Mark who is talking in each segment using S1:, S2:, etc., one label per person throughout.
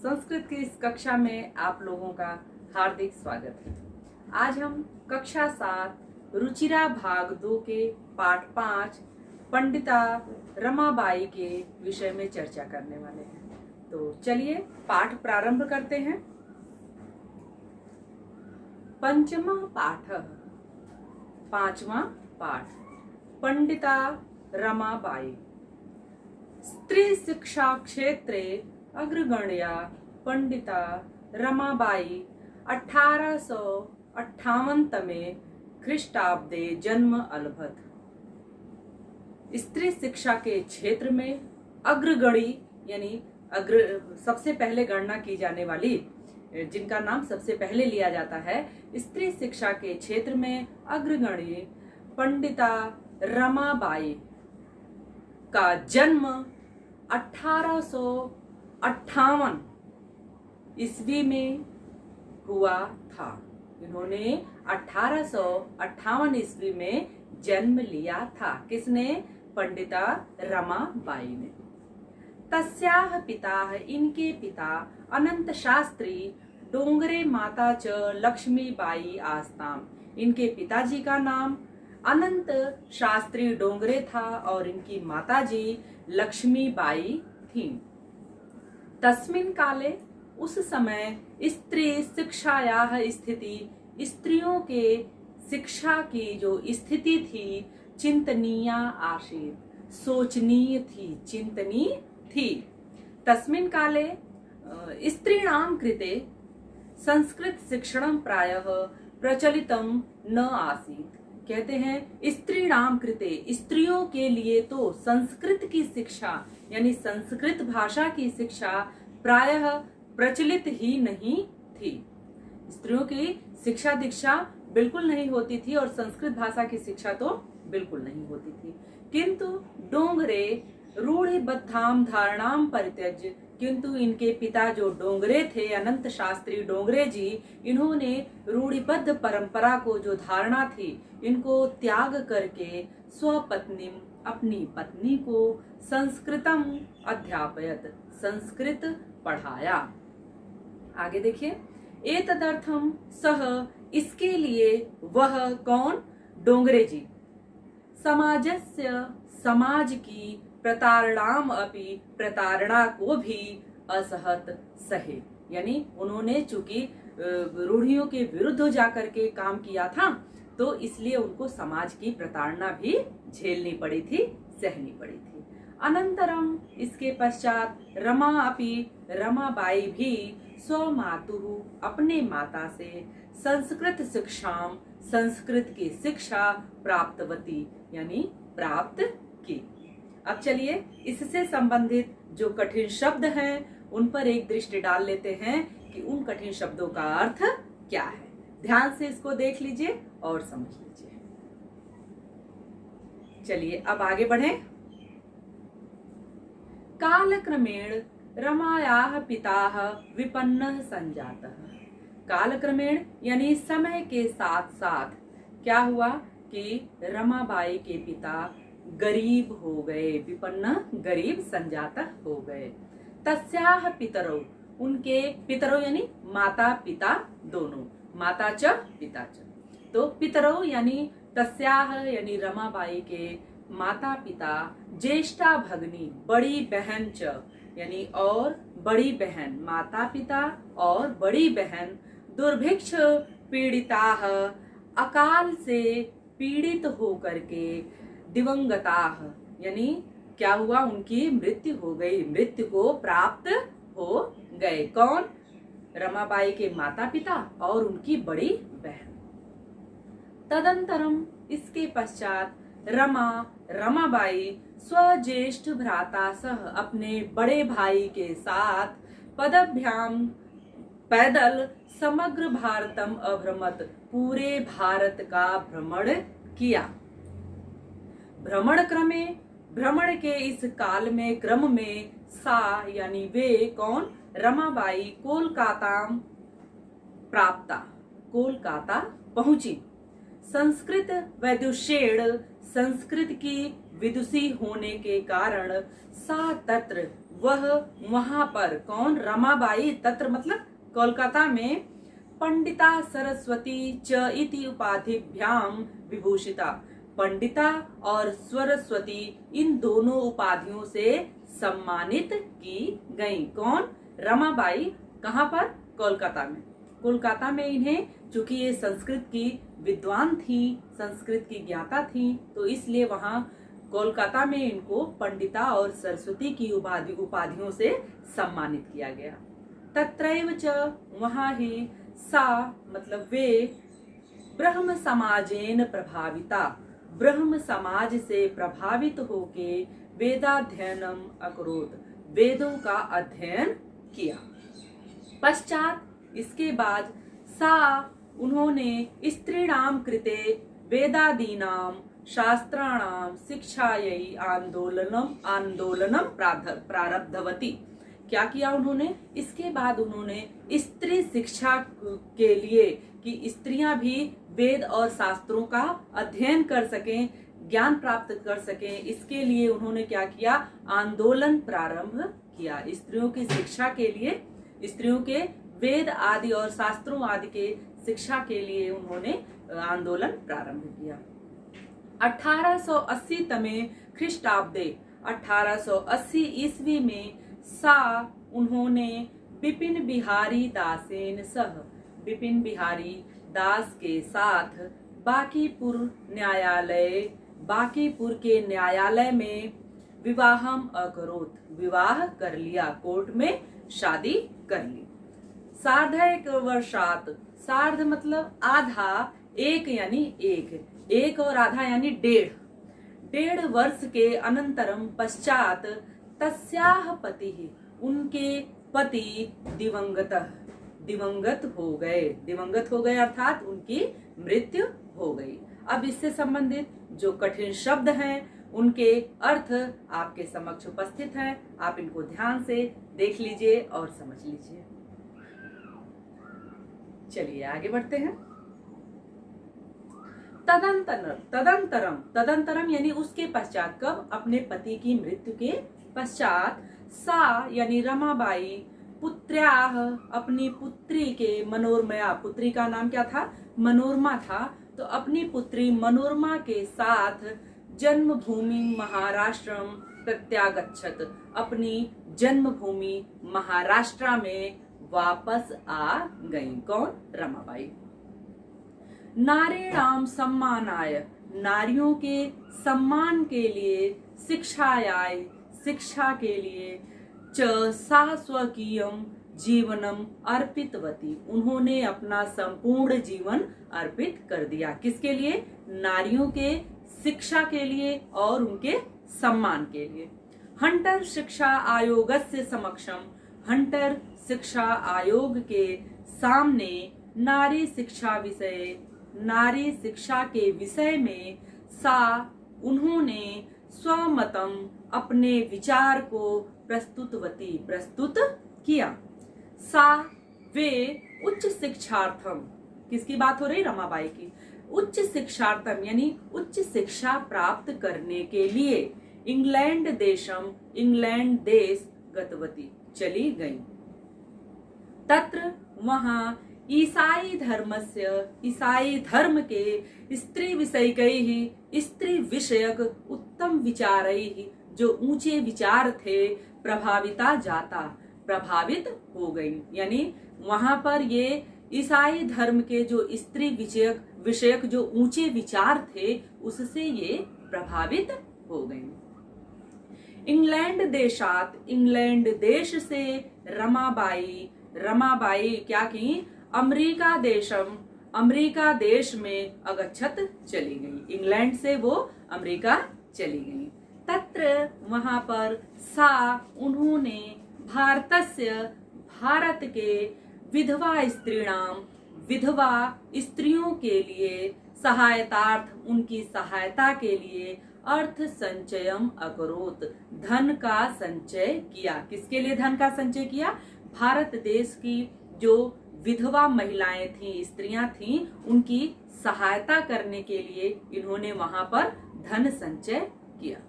S1: संस्कृत की इस कक्षा में आप लोगों का हार्दिक स्वागत है। आज हम कक्षा 7 रुचिरा भाग 2 के पाठ 5 पंडिता रमाबाई के विषय में चर्चा करने वाले हैं। तो चलिए पाठ प्रारंभ करते हैं। पंचमः पाठः, पांचवा पाठ। पंडिता रमाबाई। स्त्री शिक्षा क्षेत्रे अग्रगण्या पंडिता रमाबाई 1858 तमे ख्रीष्टाब्दे जन्म अलभत। स्त्री शिक्षा के क्षेत्र में अग्रगणी यानी सबसे पहले गणना की जाने वाली, जिनका नाम सबसे पहले लिया जाता है, स्त्री शिक्षा के क्षेत्र में अग्रगणी पंडिता रमाबाई का जन्म 1858 ईस्वी में हुआ था। इन्होंने 1858 ईस्वी में जन्म लिया था। किसने? पंडिता रमाबाई ने। तस्याः पिता, इनके पिता अनंत शास्त्री डोंगरे, माता च लक्ष्मीबाई आस्ताम। इनके पिताजी का नाम अनंत शास्त्री डोंगरे था और इनकी माताजी लक्ष्मीबाई थी। तस्मिन् काले, उस समय, स्त्री शिक्षायाः स्थिति, स्त्रियों के शिक्षा की जो स्थिति थी, चिंतनीया आसीत्, सोचनीय थी, चिंतनीय थी। तस्मिन् काले स्त्रीणां कृते संस्कृत शिक्षणं प्रायः प्रचलितं न आसीत्। कहते हैं स्त्रीणाम कृते, स्त्रियों के लिए तो संस्कृत की शिक्षा यानी संस्कृत भाषा की शिक्षा प्रायः प्रचलित ही नहीं थी। स्त्रियों की शिक्षा दीक्षा बिल्कुल नहीं होती थी और संस्कृत भाषा की शिक्षा तो बिल्कुल नहीं होती थी। किंतु डोंगरे रूढ़िबद्धाम धारणाम परित्यज्य, किंतु इनके पिता जो डोंगरे थे, अनंत शास्त्री डोंगरे जी, इन्होंने रूढ़िबद्ध परंपरा को, जो धारणा थी, इनको त्याग करके स्वपत्नी, अपनी पत्नी को संस्कृतम अध्यापयत, संस्कृत पढ़ाया। आगे देखिए। एतदर्थम सह, इसके लिए वह, कौन? डोंगरे जी, समाजस्य, समाज की प्रतारणाम अपि, प्रताड़ना को भी असहत सहे। यानी उन्होंने चूंकि रूढ़ियों के विरुद्ध जाकर के काम किया था, तो इसलिए उनको समाज की प्रताड़ना भी झेलनी पड़ी थी, सहनी पड़ी थी। अनंतरम, इसके पश्चात, रमा अपि, रमाबाई भी स्वमातुः, अपने माता से, संस्कृत शिक्षाम, संस्कृत की शिक्षा प्राप्तवती, यानी प्राप्त की। अब चलिए इससे संबंधित जो कठिन शब्द हैं उन पर एक दृष्टि डाल लेते हैं कि उन कठिन शब्दों का अर्थ क्या है। ध्यान से इसको देख लीजिए और समझ लीजिए। चलिए अब आगे बढ़ें। कालक्रमेण रमायाः पिताः विपन्नः संजातः। कालक्रमेण यानी समय के साथ साथ क्या हुआ कि रमाबाई के पिता गरीब हो गए। विपन्न, गरीब, संजाता हो गए। तस्याः पितरौ, उनके पितरौ यानी माता पिता दोनों, माता च पिता च। तो पितरौ यानी तस्याः यानी रमाबाई के माता पिता, ज्येष्ठा भगनी, बड़ी बहन च यानी और बड़ी बहन, माता पिता और बड़ी बहन, दुर्भिक्ष पीड़िताः, अकाल से पीड़ित होकर के, दिवंगताः यानी क्या हुआ, उनकी मृत्यु हो गई, मृत्यु को प्राप्त हो गए। कौन? रमाबाई के माता पिता और उनकी बड़ी बहन। तदंतरम, इसके पश्चात, रमाबाई स्वज्येष्ठ भ्राता सह, अपने बड़े भाई के साथ, पदभ्याम, पैदल, समग्र भारतम अभ्रमत, पूरे भारत का भ्रमण किया। भ्रमण क्रमे, भ्रमण के इस काल में, क्रम में, सा यानी वे, कौन? रमाबाई कोलकाता प्राप्ता, कोलकाता पहुंची। संस्कृत वैदुष्येण, संस्कृत की विदुषी होने के कारण सा तत्र, वह वहां पर, कौन, रमाबाई, तत्र मतलब कोलकाता में, पंडिता सरस्वती च इति उपाधिभ्याम विभूषिता, पंडिता और सरस्वती इन दोनों उपाधियों से सम्मानित की गई। कौन, रमाबाई, कहाँ पर, कोलकाता में। कोलकाता में इन्हें, चूंकि ये संस्कृत की विद्वान थी, संस्कृत की ज्ञाता थी, तो इसलिए वहां कोलकाता में इनको पंडिता और सरस्वती की उपाधियों से सम्मानित किया गया। तत्रैव च, वहां ही, सा मतलब वे, ब्रह्म समाजेन प्रभाविता, ब्रह्म समाज से प्रभावित होके वेदाध्ययनम अकरोत, वेदों का अध्ययन किया। पश्चात इसके बाद सा, उन्होंने स्त्रीणाम कृते वेदादीनाम शास्त्राणाम शिक्षायै आंदोलनम प्रारब्धवती। क्या किया उन्होंने, इसके बाद उन्होंने स्त्री शिक्षा के लिए, कि स्त्रियां भी वेद और शास्त्रों का अध्ययन कर सकें, ज्ञान प्राप्त कर सकें, इसके लिए उन्होंने क्या किया, आंदोलन प्रारंभ किया। स्त्रियों की शिक्षा के लिए, स्त्रियों के वेद आदि और शास्त्रों आदि के शिक्षा के लिए उन्होंने आंदोलन प्रारंभ किया। 1880 तमे ख्रीष्टाब्दे, 1880 ईस्वी में सा, उन्होंने बिपिन बिहारी दासेन सह, बिपिन बिहारी दास के साथ बांकीपुर के न्यायालय में विवाहम अकरोत, विवाह कर लिया, कोर्ट में शादी कर ली। सार्धैक वर्षात, सार्ध मतलब आधा, एक यानी एक और आधा यानी डेढ़ वर्ष के अनंतरम पश्चात तस्याह पति, उनके पति दिवंगत हो गए अर्थात उनकी मृत्यु हो गई। अब इससे संबंधित जो कठिन शब्द हैं उनके अर्थ आपके समक्ष उपस्थित हैं, आप इनको ध्यान से देख लीजिए और समझ लीजिए। चलिए आगे बढ़ते हैं। तदंतरम यानी उसके पश्चात, कब, अपने पति की मृत्यु के पश्चात, सा यानी रमाबाई पुत्र्याह, अपनी पुत्री के, मनोरमा, पुत्री का नाम क्या था, मनोरमा था, तो अपनी पुत्री मनोरमा के साथ जन्मभूमि महाराष्ट्र प्रत्यागच्छत, अपनी जन्मभूमि महाराष्ट्र में वापस आ गई। कौन, रमाबाई। नारीणाम सम्मानाय, नारियों के सम्मान के लिए, शिक्षायाय, शिक्षा के लिए, च सा स्वकीयम जीवनम अर्पितवती, उन्होंने अपना संपूर्ण जीवन अर्पित कर दिया। किसके लिए, नारियों के शिक्षा के लिए और उनके सम्मान के लिए। हंटर शिक्षा आयोगस्य समक्षम, हंटर शिक्षा आयोग के सामने नारी शिक्षा के विषय में सा, उन्होंने स्वमतम, अपने विचार को प्रस्तुत किया। सा, वे उच्च शिक्षार्थम, किसकी बात हो रही, रमाबाई की, उच्च शिक्षार्थम यानी उच्च शिक्षा प्राप्त करने के लिए इंग्लैंड देश गतवती, चली गई। तत्र, वहां, ईसाई धर्म के स्त्री विषयक उत्तम विचारैः, जो ऊंचे विचार थे, प्रभावित हो गई। यानी वहां पर ये ईसाई धर्म के जो स्त्री विषयक जो ऊंचे विचार थे, उससे ये प्रभावित हो गई। इंग्लैंड देश से रमाबाई क्या की, अमेरिका देश में अगच्छत चली गई। इंग्लैंड से वो अमेरिका चली गई। तत्र, वहां पर, सा, उन्होंने भारत के विधवा स्त्रियों के लिए सहायतार्थ, उनकी सहायता के लिए अर्थ संचयम अकरोत, धन का संचय किया। किसके लिए धन का संचय किया, भारत देश की जो विधवा महिलाएं थीं, स्त्रियां थीं, उनकी सहायता करने के लिए इन्होंने वहां पर धन संचय किया।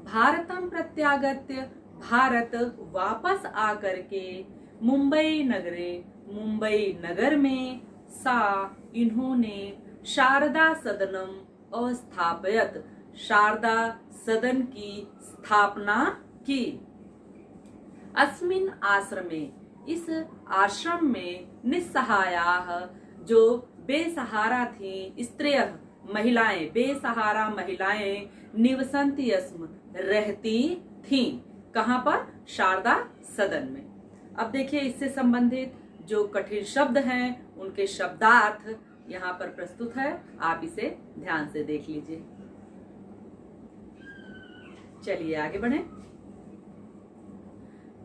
S1: भारतम प्रत्यागत्य भारत वापस आकर के मुंबई नगर में सा इन्होंने शारदा सदनम अस्थापयत, शारदा सदन की स्थापना की। अस्मिन आश्रमे, इस आश्रम में निस्सहायाः, जो बेसहारा थी, स्त्रियः महिलाएं, बेसहारा महिलाएं, निवसन्ति अस्म, रहती थीं। कहाँ पर? शारदा सदन में। अब देखिए इससे संबंधित जो कठिन शब्द हैं उनके शब्दार्थ यहाँ पर प्रस्तुत है, आप इसे ध्यान से देख लीजिए। चलिए आगे बढ़े।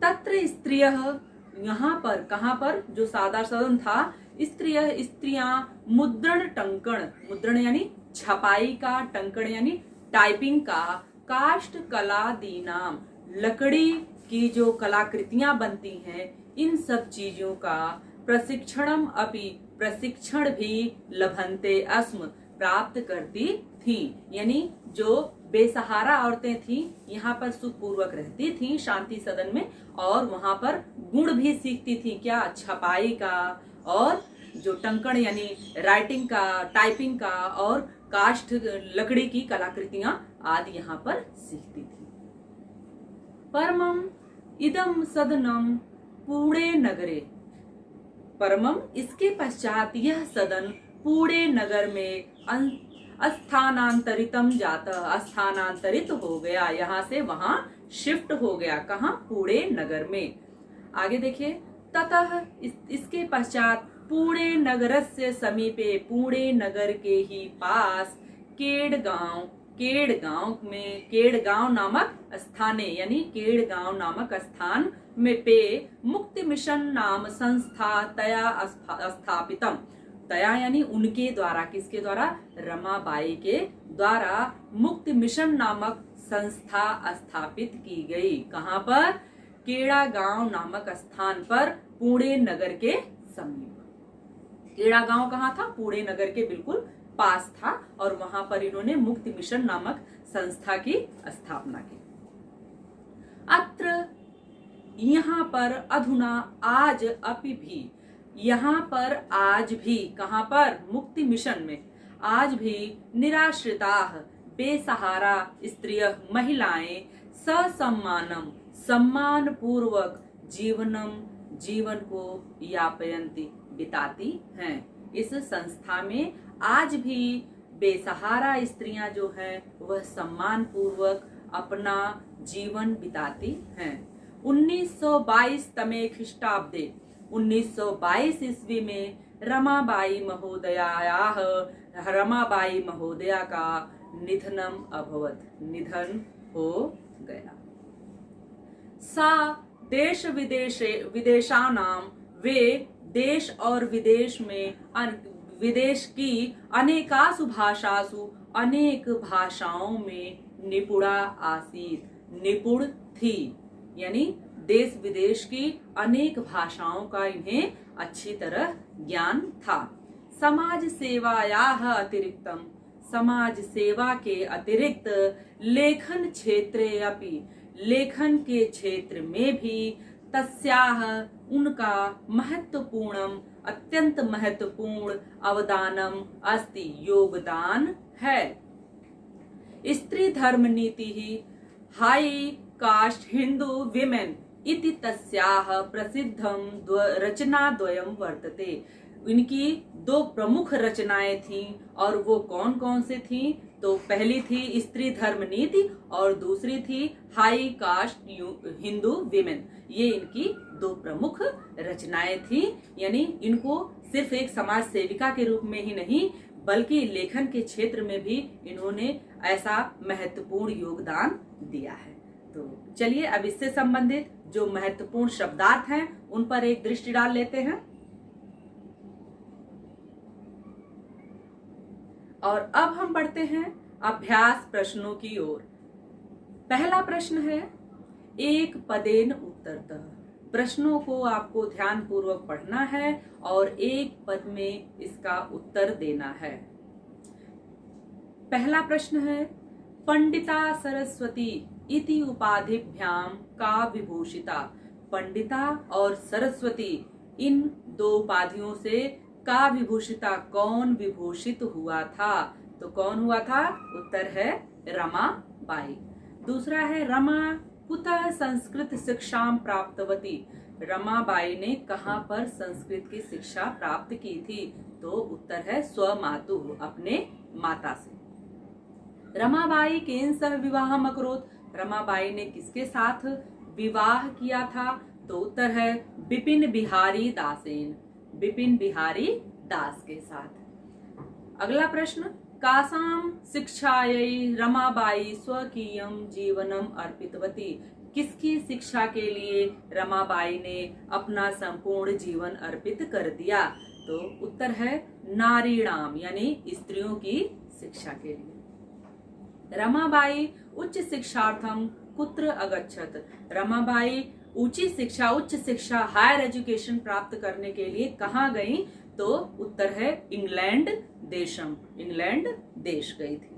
S1: तत्र स्त्रियः, यहाँ पर, कहाँ पर? जो सादा सदन था, स्त्रियां मुद्रण टंकण, मुद्रण यानी छपाई का, टंकण यानी टाइपिंग का, काष्ठ कलादि नाम, लकड़ी की जो कलाकृतियां बनती हैं, इन सब चीजों का प्रशिक्षणम अपि, प्रशिक्षण भी लभन्ते अस्म, प्राप्त करती थी। यानी जो बेसहारा औरतें थीं, यहाँ पर सुखपूर्वक रहती थीं शांति सदन में, और वहां पर गुण भी सीखती थी। क्या? छपाई का, और जो टंकण यानी राइटिंग का, टाइपिंग का, और काष्ठ लकड़ी की कलाकृतियां आदि यहाँ पर सीखती थी। परमम इदम सदनम पुणे नगरे, परमम इसके पश्चात यह सदन पुणे नगर में स्थानांतरितम जाता, स्थानांतरित हो गया, यहाँ से वहां शिफ्ट हो गया। कहाँ? पुणे नगर में। आगे देखिए, ततः इसके पश्चात पुणे नगरस्य समीपे, पुणे नगर के ही पास केड़गांव में, केड़गांव नामक स्थाने, यानी केड़गांव नामक स्थान में पे मुक्ति मिशन नाम संस्था तया स्थापितम, तया यानी उनके द्वारा, किसके द्वारा? रमाबाई के द्वारा मुक्ति मिशन नामक संस्था स्थापित की गई। कहाँ पर? केड़ागांव नामक स्थान पर, पुणे नगर के समीप। केड़ागांव कहाँ था? पुणे नगर के बिल्कुल पास था, और वहां पर इन्होंने मुक्ति मिशन नामक संस्था की स्थापना की। अत्र, यहाँ पर, अधुना आज, अपि भी, यहाँ पर आज भी, कहाँ पर? मुक्ति मिशन में आज भी निराश्रिताः, बेसहारा स्त्रियः महिलाएं, ससम्मानम, सम्मान पूर्वक, जीवन को यापयन्ति, बिताती हैं। इस संस्था में आज भी बेसहारा स्त्रियां जो हैं वह सम्मान पूर्वक अपना जीवन बिताती हैं। 1922 तमे ख्रीष्टाब्दे, 1922 ईस्वी में रमाबाई महोदया का निधनम अभवत, निधन हो गया। सा देश विदेशानाम, वे देश और विदेश की अनेकासु भाषासु, अनेक भाषाओं में निपुणा आसीत, निपुण थी। यानी देश विदेश की अनेक भाषाओं का इन्हें अच्छी तरह ज्ञान था। समाज सेवायाः अतिरिक्तम, समाज सेवा के अतिरिक्त लेखन क्षेत्रे अपि, लेखन के क्षेत्र में भी तस्याः, उनका महत्वपूर्णम, अत्यंत महत्वपूर्ण अवदानम अस्ति, योगदान है। स्त्री धर्म नीति ही हाई कास्ट हिंदू विमेन इति तस्याः प्रसिद्धम रचनाद्वयम् वर्तते। इनकी दो प्रमुख रचनाएं थीं, और वो कौन कौन से थीं? तो पहली थी स्त्री धर्म नीति, और दूसरी थी हाई कास्ट हिंदू विमेन। ये इनकी दो प्रमुख रचनाएं थी। यानी इनको सिर्फ एक समाज सेविका के रूप में ही नहीं, बल्कि लेखन के क्षेत्र में भी इन्होंने ऐसा महत्वपूर्ण योगदान दिया है। तो चलिए अब इससे संबंधित जो महत्वपूर्ण शब्दार्थ हैं उन पर एक दृष्टि डाल लेते हैं। और अब हम बढ़ते हैं अभ्यास प्रश्नों की ओर। पहला प्रश्न है, एक पदेन उत्तरतः। प्रश्नों को आपको ध्यान पूर्वक पढ़ना है और एक पद में इसका उत्तर देना है। पहला प्रश्न है, पंडिता सरस्वती इति उपाधिभ्याम का विभूषिता। पंडिता और सरस्वती इन दो उपाधियों से का विभूषिता कौन विभूषित हुआ था? तो कौन हुआ था? उत्तर है रमाबाई। दूसरा है, रमा कुतः संस्कृत शिक्षाम प्राप्तवती। रमाबाई ने कहां पर संस्कृत की शिक्षा प्राप्त की थी? तो उत्तर है स्वमातुः, अपने माता से। रमाबाई केन सह विवाहम अकरोत्। रमाबाई ने किसके साथ विवाह किया था? तो उत्तर है बिपिन बिहारी दासेन, बिपिन बिहारी दास के साथ। अगला प्रश्न, कासाम शिक्षायै रमाबाई स्वकीयम जीवनम अर्पितवती। किसकी शिक्षा के लिए रमाबाई ने अपना संपूर्ण जीवन अर्पित कर दिया? तो उत्तर है नारीणाम, यानी स्त्रियों की शिक्षा के लिए। रमाबाई उच्च शिक्षार्थम कुत्र अगच्छत। रमाबाई उच्च शिक्षा हायर एजुकेशन प्राप्त करने के लिए कहाँ गई? तो उत्तर है इंग्लैंड देशम, इंग्लैंड देश गई थी।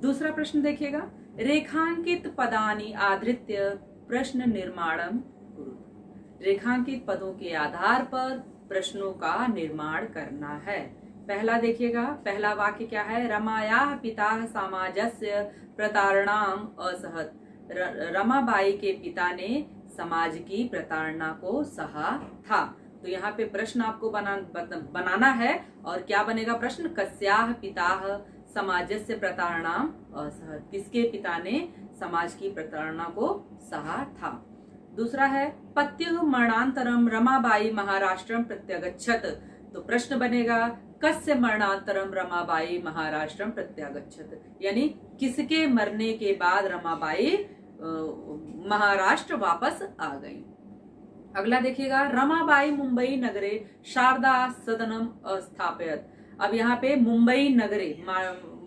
S1: दूसरा प्रश्न देखिएगा, रेखांकित पदानि आधृत्य प्रश्न निर्माणम कुरु। रेखांकित पदों के आधार पर प्रश्नों का निर्माण करना है। पहला देखिएगा, पहला वाक्य क्या है? रमायाः पिता समाजस्य प्रतारणाम असहत। रमाबाई के पिता ने समाज की प्रताड़ना को सहा था। तो यहाँ पे प्रश्न आपको बनाना है, और क्या बनेगा प्रश्न? कस्याः पिताः समाजस्य प्रताड़नाम असहत। किसके पिता ने समाज की प्रताड़ना को सहा था? दूसरा है, पत्युः मरणांतरम रमाबाई महाराष्ट्रम प्रत्यागच्छत। तो प्रश्न बनेगा, कस्य मरणांतरम रमाबाई महाराष्ट्रम प्रत्यागच्छत, यानी किसके मरने के बाद रमाबाई महाराष्ट्र वापस आ गई। अगला देखिएगा, रमाबाई मुंबई नगरे शारदा सदनम स्थापयत। अब यहाँ पे मुंबई नगरे,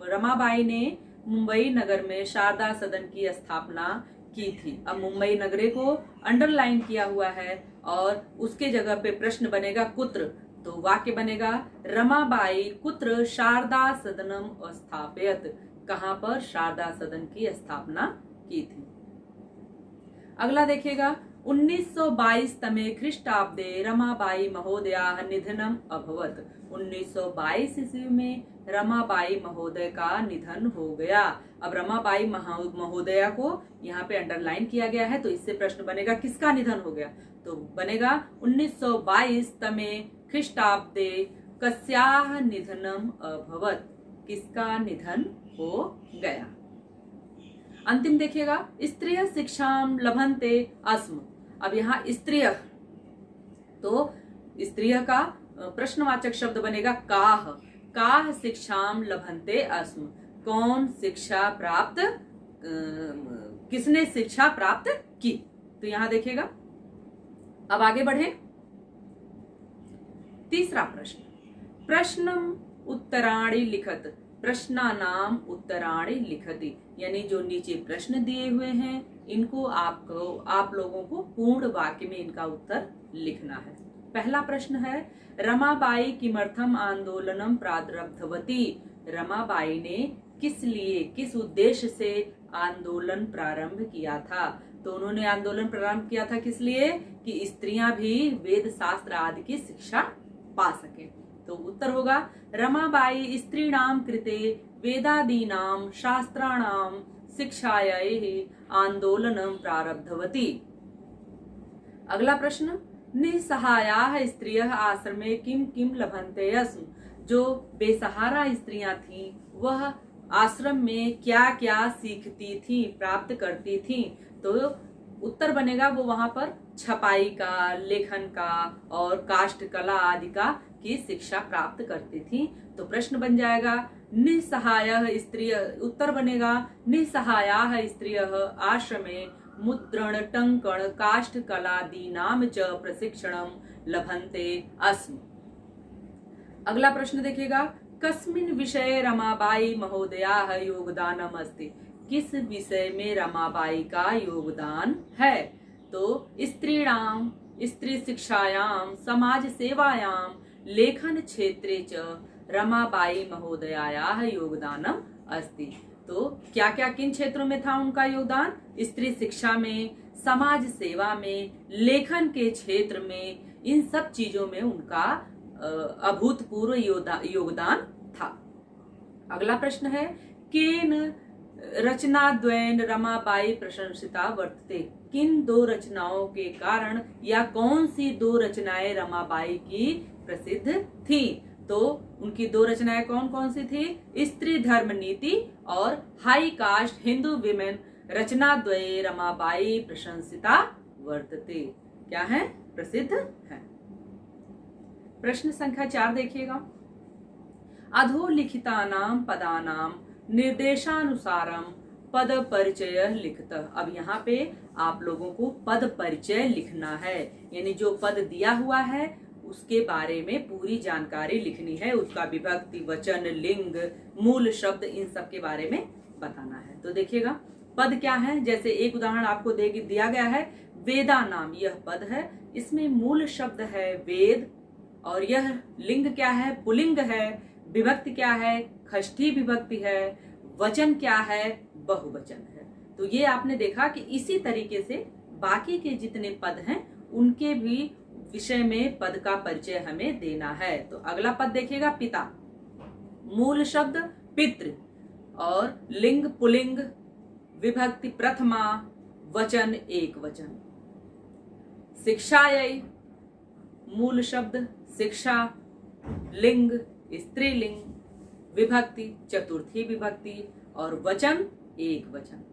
S1: रमाबाई ने मुंबई नगर में शारदा सदन की स्थापना की थी। अब मुंबई नगरे को अंडरलाइन किया हुआ है, और उसके जगह पे प्रश्न बनेगा कुत्र। तो वाक्य बनेगा, रमाबाई कुत्र शारदा सदनम स्थापयत। कहां पर शारदा सदन की स्थापना की थी। अगला देखिएगा, 1922 तमे ख्रीष्टाब्दे रमाबाई महोदयाः निधनम अभवत। 1922 ईस्वी में रमाबाई महोदय का निधन हो गया। अब रमाबाई महोदया को यहाँ पे अंडरलाइन किया गया है, तो इससे प्रश्न बनेगा किसका निधन हो गया? तो बनेगा 1922 तमे ख्रीष्टाब्दे कस्याः निधनम अभवत। किसका निधन हो गया? अंतिम देखिएगा, स्त्रियः शिक्षाम लभन्ते अस्म। अब यहाँ स्त्रियः, तो स्त्रियः का प्रश्नवाचक शब्द बनेगा काह। काह शिक्षाम लभन्ते अस्म। कौन शिक्षा प्राप्त, किसने शिक्षा प्राप्त की? तो यहाँ देखिएगा। अब आगे बढ़े, तीसरा प्रश्न, प्रश्नम उत्तराणि लिखत। प्रश्नानाम उत्तराणि लिखति, यानी जो नीचे प्रश्न दिए हुए हैं इनको आप लोगों को पूर्ण वाक्य में इनका उत्तर लिखना है। पहला प्रश्न है, रमाबाई किमर्थम आंदोलनम प्रारब्धवती। रमाबाई ने किस लिए, किस उद्देश्य से आंदोलन प्रारंभ किया था? तो उन्होंने आंदोलन प्रारंभ किया था किस लिए? कि स्त्रियां भी वेद शास्त्र आदि की शिक्षा पा सके। तो उत्तर होगा, रमाबाई स्त्रीणाम कृते वेदादीनाम शास्त्राणाम शिक्षायै आंदोलनम प्रारब्धवती। अगला प्रश्न, निसहायाः स्त्रियः आश्रमे किम किम लभन्ते अस्म। जो बेसहारा स्त्रियां थीं वह आश्रम में क्या क्या सीखती थी, प्राप्त करती थी? तो उत्तर बनेगा वो वहां पर छपाई का, लेखन का और काष्ठ कला आदि का की शिक्षा प्राप्त करती थी। तो प्रश्न बन जाएगा निसहायः स्त्रियः, उत्तर बनेगा निसहायाः स्त्रियः आश्रमे मुद्रण टंकण काष्ठ कलादीनाम च प्रशिक्षणम लभन्ते अस्म। अगला प्रश्न देखिएगा, कस्मिन् विषये रमाबाई महोदयाः योगदानम अस्ति। किस विषय में रमाबाई का योगदान है? तो स्त्री शिक्षायाम समाज सेवायाम लेखन क्षेत्रे च रमाबाई महोदयायाः योगदानम अस्ति। तो क्या क्या किन क्षेत्रों में था उनका योगदान? स्त्री शिक्षा में, समाज सेवा में, लेखन के क्षेत्र में, इन सब चीजों में उनका अभूतपूर्व योगदान था। अगला प्रश्न है, केन रचनाद्वयेन रमाबाई प्रशंसिता वर्तते। किन दो रचनाओं के कारण या कौन सी दो रचनाएं रमाबाई की प्रसिद्ध थी? तो उनकी दो रचनाएं कौन कौन सी थी? स्त्री धर्म नीति और हाई कास्ट हिंदू विमेन रचनाद्वये रमाबाई प्रशंसिता वर्तते। क्या है? प्रसिद्ध है। प्रश्न संख्या 4 देखिएगा। अधोलिखितानां पदानां निर्देशानुसारम पद परिचय लिखत। अब यहाँ पे आप लोगों को पद परिचय लिखना है, यानी जो पद दिया हुआ है उसके बारे में पूरी जानकारी लिखनी है। उसका विभक्ति, वचन, लिंग, मूल शब्द, इन सब के बारे में बताना है। तो देखिएगा पद क्या है। जैसे एक उदाहरण आपको दिया गया है, वेदा नाम, यह पद है, इसमें मूल शब्द है वेद, और यह लिंग क्या है? पुल्लिंग है। विभक्ति क्या है? षष्ठी विभक्ति है। वचन क्या है? बहुवचन है। तो ये आपने देखा कि इसी तरीके से बाकी के जितने पद हैं उनके भी विषय में पद का परिचय हमें देना है। तो अगला पद देखिएगा, पिता। मूल शब्द पितृ, और लिंग पुल्लिंग, विभक्ति प्रथमा, वचन एक वचन। शिक्षायै, मूल शब्द शिक्षा, लिंग स्त्रीलिंग, विभक्ति चतुर्थी विभक्ति, और वचन एक वचन।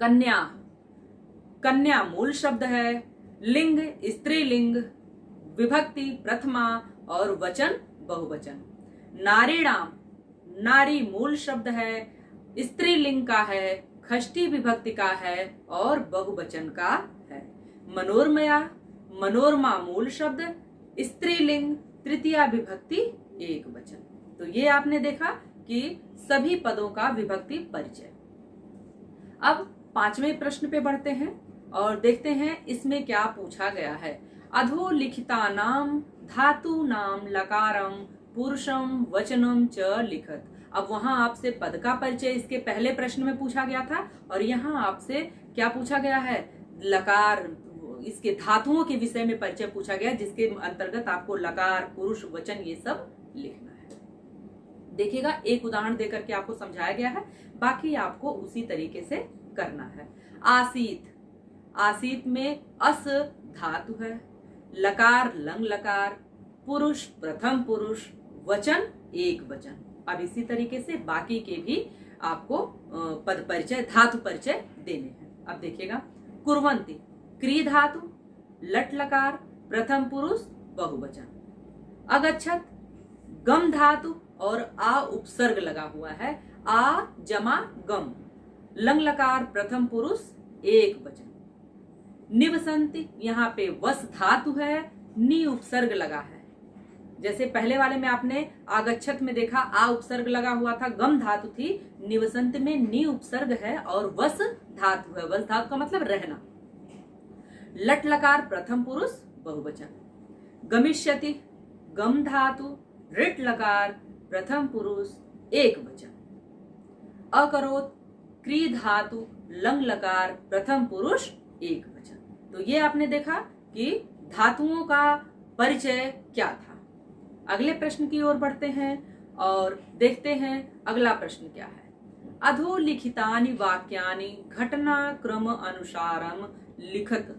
S1: कन्या, कन्या मूल शब्द है, लिंग स्त्रीलिंग, विभक्ति प्रथमा, और वचन बहुवचन। नारीणाम, नारी मूल शब्द है, स्त्रीलिंग का है, षष्ठी विभक्ति का है, और बहुवचन का है। मनोरमया, मनोरमा मूल शब्द, स्त्रीलिंग, तृतीया विभक्ति एक वचन। तो ये आपने देखा कि सभी पदों का विभक्ति परिचय। अब 5वें प्रश्न पे बढ़ते हैं और देखते हैं इसमें क्या पूछा गया है। अधोलिखितानां धातूनां लकारम पुरुषम वचनम च लिखत। अब वहां आपसे पद का परिचय इसके पहले प्रश्न में पूछा गया था, और यहाँ आपसे क्या पूछा गया है? लकार, इसके धातुओं के विषय में परिचय पूछा गया, जिसके अंतर्गत आपको लकार, पुरुष, वचन ये सब लिखना है। देखिएगा एक उदाहरण देकर के आपको समझाया गया है, बाकी आपको उसी तरीके से करना है। आसीत, आसीत में अस धातु है, लकार लंग लकार, पुरुष प्रथम पुरुष, वचन एक वचन। अब इसी तरीके से बाकी के भी आपको पद परिचय, धातु परिचय देने हैं। अब देखिएगा, कुर्वंती क्री धातु, लट लकार, प्रथम पुरुष, बहुवचन। अगच्छत गम धातु और आ उपसर्ग लगा हुआ है, आ जमा गम, लंग लकार प्रथम पुरुष एक वचन। निवसंति, यहाँ पे वस धातु है, नी उपसर्ग लगा है। जैसे पहले वाले में आपने आगच्छत में देखा आ उपसर्ग लगा हुआ था, गम धातु थी, निवसंत में नी उपसर्ग है और वस धातु है। वस धातु का मतलब रहना। लट लकार प्रथम पुरुष बहुवचन। गमिष्यति गम धातु, ऋट लकार प्रथम पुरुष एक वचन। अकरोत क्री धातु, लंग लकार प्रथम पुरुष एक वचन। तो ये आपने देखा कि धातुओं का परिचय क्या था। अगले प्रश्न की ओर बढ़ते हैं और देखते हैं अगला प्रश्न क्या है। अधोलिखितानि वाक्यानि घटनाक्रम अनुसारम लिखत।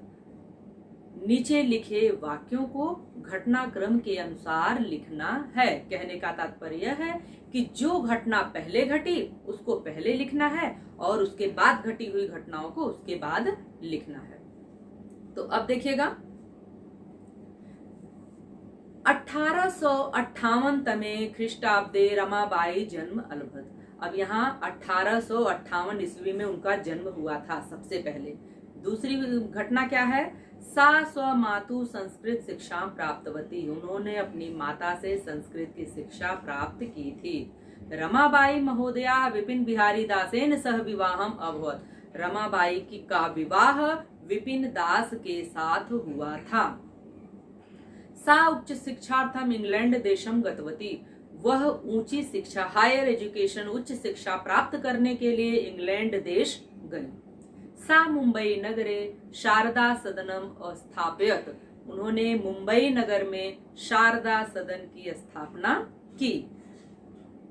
S1: नीचे लिखे वाक्यों को घटनाक्रम के अनुसार लिखना है। कहने का तात्पर्य है कि जो घटना पहले घटी उसको पहले लिखना है और उसके बाद घटी हुई घटनाओं को उसके बाद लिखना है। तो अब देखिएगा, 1858 तमे ख्रीष्टाब्दे रमाबाई जन्म अलभत। अब यहाँ 1858 ईस्वी में उनका जन्म हुआ था सबसे पहले। दूसरी घटना क्या है? सा स्वमातु संस्कृत शिक्षा प्राप्तवती। उन्होंने अपनी माता से संस्कृत की शिक्षा प्राप्त की थी। रमाबाई महोदया विपिन बिहारी दासेन सह विवाहम अभवत। रमाबाई की का विवाह विपिन दास के साथ हुआ था। सा उच्च शिक्षार्थम इंग्लैंड देशम गतवती। वह ऊंची शिक्षा हायर एजुकेशन उच्च शिक्षा प्राप्त करने के लिए इंग्लैंड देश गई। सा मुंबई नगरे शारदा सदनम स्थापयत, उन्होंने मुंबई नगर में शारदा सदन की स्थापना की।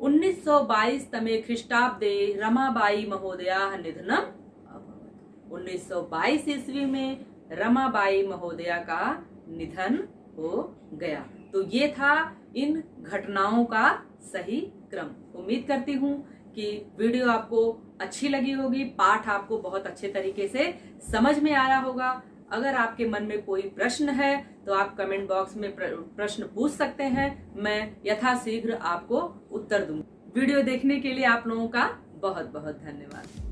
S1: 1922 तमे ख्रीष्टाब्दे रमाबाई महोदया निधनम अभवत, 1922 ईस्वी में रमाबाई महोदया का निधन हो गया। तो ये था इन घटनाओं का सही क्रम। उम्मीद करती हूँ कि वीडियो आपको अच्छी लगी होगी, पाठ आपको बहुत अच्छे तरीके से समझ में आया होगा। अगर आपके मन में कोई प्रश्न है तो आप कमेंट बॉक्स में प्रश्न पूछ सकते हैं, मैं यथाशीघ्र आपको उत्तर दूंगी। वीडियो देखने के लिए आप लोगों का बहुत बहुत धन्यवाद।